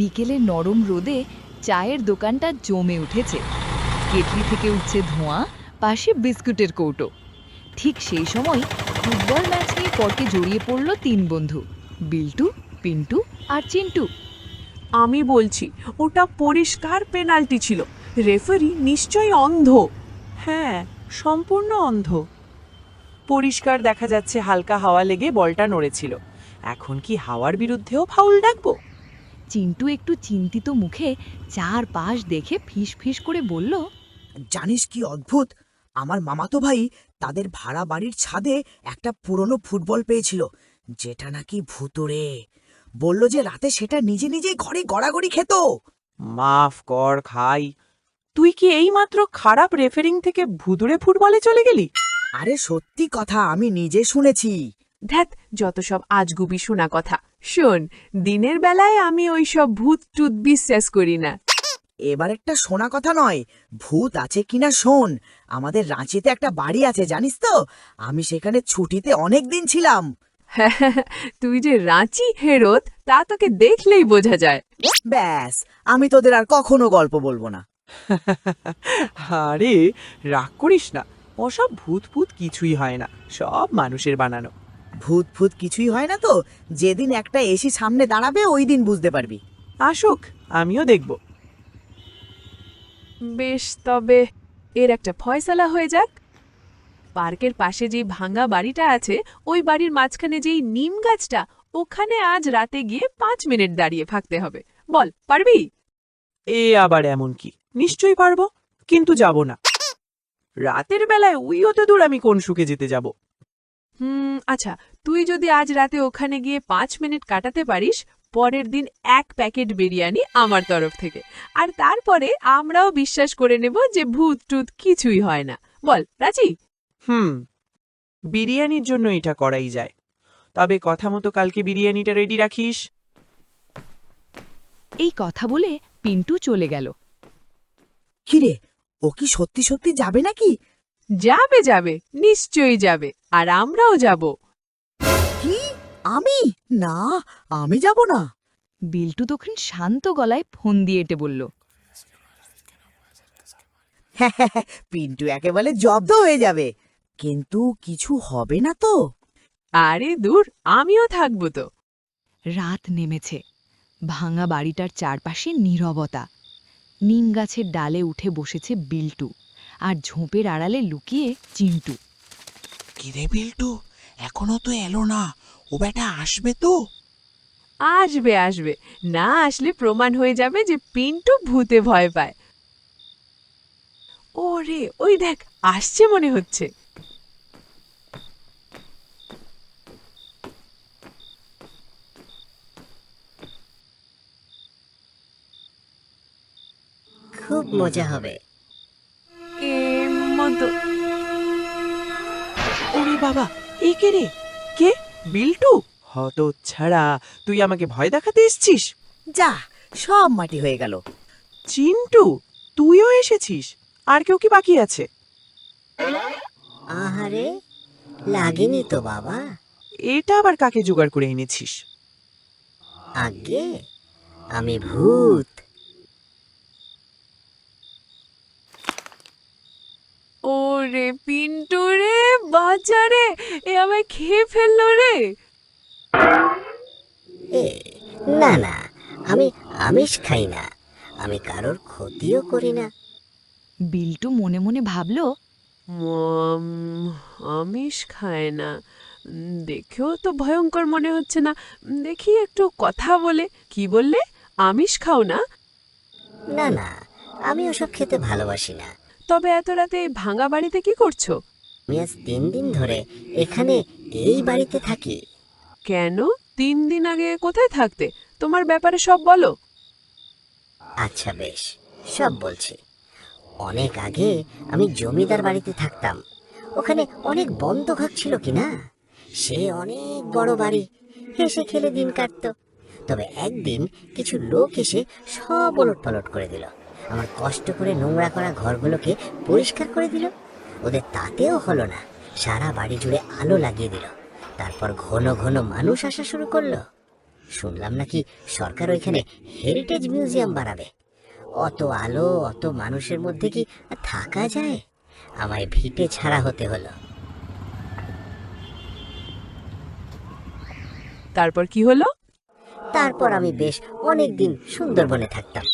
বিকেলের নরম রোদে চায়ের দোকানটা জমে উঠেছে। কেটলি থেকে উঠছে ধোঁয়া, পাশে বিস্কুটের কৌটো। ঠিক সেই সময় ফুটবল ম্যাচ নিয়ে তর্কে জড়িয়ে পড়ল তিন বন্ধু, বিল্টু, পিন্টু আর চিন্টু। আমি বলছি ওটা পরিষ্কার পেনাল্টি ছিল, রেফারি নিশ্চয়ই অন্ধ। হ্যাঁ, সম্পূর্ণ অন্ধ। পরিষ্কার দেখা যাচ্ছে হালকা হাওয়া লেগে বলটা নড়েছিল। এখন কি হাওয়ার বিরুদ্ধেও ফাউল ডাকবো? চিন্টু একটু চিন্তিত মুখে চারপাশ দেখে ফিস ফিস করে বলল, জানিস কি অদ্ভুত, আমার মামাতো ভাই তাদের ভাড়া বাড়ির ছাদে একটা পুরনো ফুটবল পেয়েছিল, যেটা নাকি ভুতুড়ে। বলল যে রাতে সেটা নিজে নিজেই ঘরে গড়াগড়ি খেত। মাফ কর খাই, তুই কি এইমাত্র খারাপ রেফারিং থেকে ভুতুড়ে ফুটবলে চলে গেলি? আরে সত্যি কথা, আমি নিজে শুনেছি। ধ্যাত, যত সব আজগুবি শোনা কথা। শোন, দিনের বেলায় আমি ওই সব ভূত টুত বিশ্বাস করি না। এবার একটা শোনা কথা নয়, ভূত আছে কিনা শোন। আমাদের রাঁচিতে একটা বাড়ি আছে জানিস তো, আমি সেখানে ছুটিতে অনেক দিন ছিলাম। তুই যে রাঁচি হেরত তা তোকে দেখলেই বোঝা যায়। ব্যাস, আমি তোদের আর কখনো গল্প বলবো না। আরে রাগ করিস না, ওসব ভূত ভূত কিছুই হয় না, সব মানুষের বানানো। ভূত ফুত কিছুই হয় না তো, যেদিন একটা এসি সামনে দাঁড়াবে ওই দিন বুঝতে পারবি। আসুক, আমিও দেখব। বেশ, তবে এর একটা ফয়সালা হয়ে যাক। পার্কের পাশে যে ভাঙা বাড়িটা আছে, ওই বাড়ির মাঝখানে যেই নিম গাছটা, ওখানে আজ রাতে গিয়ে 5 মিনিট দাঁড়িয়ে থাকতে হবে। বল, পারবি? এ আবার এমন কি? নিশ্চয়ই পারবো, কিন্তু যাব না। রাতের বেলায় ওই অত দূর আমি কোন সুখে যেতে যাব? আচ্ছা, তুই যদি আজ রাতে ওখানে গিয়ে 5 মিনিট কাটাতে পারিস, পরের দিন 1 প্যাকেট বিরিয়ানি আমার তরফ থেকে। আর তারপরে আমরাও বিশ্বাস করে নেব যে ভূত টুত কিছুই হয় না। বল, রাজি? বিরিয়ানির জন্য এটা করাই যায়। তবে কথা মতো কালকে বিরিয়ানিটা রেডি রাখিস। এই কথা বলে পিন্টু চলে গেল। কিরে, ও কি সত্যি সত্যি যাবে নাকি? যাবে যাবে, নিশ্চয়ই যাবে, আর আমরাও যাব। কি? আমি? না, আমি যাব না। বিল্টু তখন শান্ত গলায় ফোন দিয়ে এটে বলল, পিন্টু একেবারে জব্দ হয়ে যাবে, কিন্তু কিছু হবে না তো? আরে দূর, আমিও থাকবো তো। রাত নেমেছে। ভাঙা বাড়িটার চারপাশে নীরবতা। নিম গাছের ডালে উঠে বসেছে বিল্টু, আর ঝোপের আড়ালে লুকিয়ে চিন্টু। কিরে বিল্টু, এখনো তো এলো না, ও বেটা আসবে তো? আসবে আসবে, না আসলে প্রমাণ হয়ে যাবে যে পিন্টু ভূতে ভয় পায়। ওরে, ওই দেখ, আসছে মনে হচ্ছে। খুব মজা হবে। এর মতো। ওরে বাবা, এ কে রে? কে? বিল্টু? হত ছাড়া, তুই আমাকে ভয় দেখাতে এসছিস? যা, সব মাটি হয়ে গেল। চিন্টু, তুইও এসেছিস? আর কেউ কি বাকি আছে? আহারে, লাগেনি তো বাবা। এটা আবার কাকে জোগাড় করে এনেছিস? আগে আমি ভূত। ওরে পিন্টু রে, বাচ্চা রে, এ আমায় খেয়ে ফেললো রে। এ না না, আমি আমিষ খাই না, আমি কারোর ক্ষতিও করি না। বিল্টু মনে মনে ভাবল, আমিষ খায় না, দেখেও তো ভয়ঙ্কর মনে হচ্ছে না। দেখি একটু কথা বলে। কি বললে? আমিষ খাও না? না না, আমি ওসব খেতে ভালোবাসি না। তবে এত রাতে এই ভাঙা বাড়িতে কি করছো? আমি আজ 3 দিন ধরে এখানে এই বাড়িতে থাকি। কেন? 3 দিন আগে কোথায় থাকতে? তোমার ব্যাপারে সব বলো। আচ্ছা বেশ, সব বলছি। অনেক আগে আমি জমিদার বাড়িতে থাকতাম। ওখানে অনেক বন্ধঘর ছিল কিনা, সে অনেক বড় বাড়ি, হেসে খেলে দিন কাটতো। তবে একদিন কিছু লোক এসে সব ওলটপালট করে দিল। আমার কষ্ট করে নোংরা করা ঘরগুলোকে পরিষ্কার করে দিল। ওদের তাতেও হলো না, সারা বাড়ি জুড়ে আলো লাগিয়ে দিল। তারপর ঘন ঘন মানুষ আসা শুরু করলো। শুনলাম নাকি সরকার ওইখানে হেরিটেজ মিউজিয়াম বানাবে। অত আলো, অত মানুষের মধ্যে কি আর থাকা যায়? আমায় ভিটে ছাড়া হতে হলো। তারপর কি হলো? তারপর আমি বেশ অনেক দিন সুন্দরবনে থাকতাম।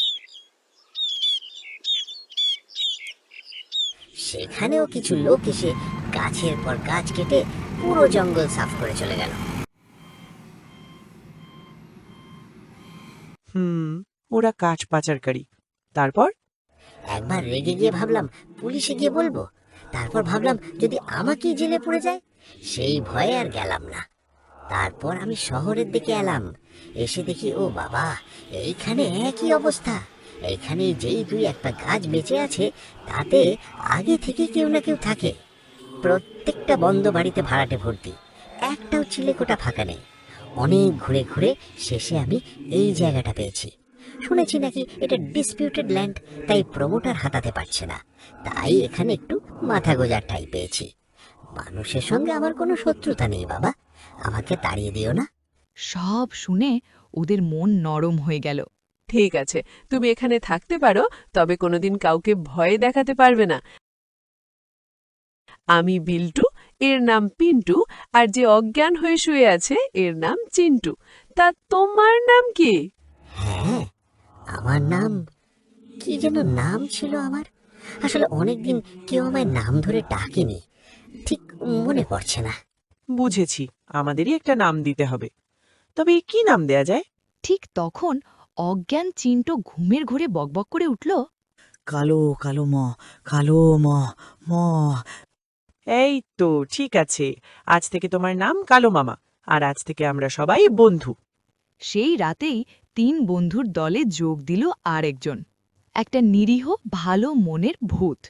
সেখানেও কিছু লোক এসে গাছের পর গাছ কেটে পুরো জঙ্গল সাফ করে চলে গেল। ওরা কাঠ পাচারকারী। তারপর? একবার রেগে গিয়ে ভাবলাম পুলিশে গিয়ে বলবো। তারপর ভাবলাম যদি আমাকেই জেলে পড়ে যায়, সেই ভয়ে আর গেলাম না। তারপর আমি শহরের দিকে এলাম। এসে দেখি ও বাবা, এইখানে একই অবস্থা। এইখানে যেই দুই একটা গাছ বেঁচে আছে, তাতে আগে থেকে কেউ না কেউ থাকে। প্রত্যেকটা বন্ধ বাড়িতে ভাড়াটে ভর্তি, একটাও চিলেকোঠা ফাঁকা নেই। অনেক ঘুরে ঘুরে শেষে আমি এই জায়গাটা পেয়েছি। শুনেছি নাকি এটা ডিসপিউটেড ল্যান্ড, তাই প্রমোটার হাতাতে পারছে না। তাই এখানে একটু মাথা গোজার ঠাঁই পেয়েছি। মানুষের সঙ্গে আমার কোনো শত্রুতা নেই বাবা, আমাকে তাড়িয়ে দিও না। সব শুনে ওদের মন নরম হয়ে গেল। ঠিক আছে, তুমি এখানে থাকতে পারো, তবে কোনোদিন কাউকে ভয় দেখাতে পারবে না। আমি বিল্টু, এর নাম পিন্টু, আর যে অজ্ঞান হয়ে শুয়ে আছে এর নাম চিন্টু। তা তোমার নাম কি? হ্যাঁ, আমার নাম কি যেন নাম ছিল আমার। আসলে অনেকদিন কেউ আমায় নাম ধরে ডাকেনি, ঠিক মনে পড়ছে না। বুঝেছি, আমাদেরই একটা নাম দিতে হবে। তবে কি নাম দেয়া যায়? ঠিক তখন অজ্ঞান চিন্টু ঘুমের ঘোরে বকবক করে উঠল। কালো কালো ম, কালো ম, ম। এই তো ঠিক আছে, আজ থেকে তোমার নাম কালো মামা, আর আজ থেকে আমরা সবাই বন্ধু। সেই রাতেই 3 বন্ধুর দলে যোগ দিল আরেকজন, একটা নিরীহ ভালো মনের ভূত।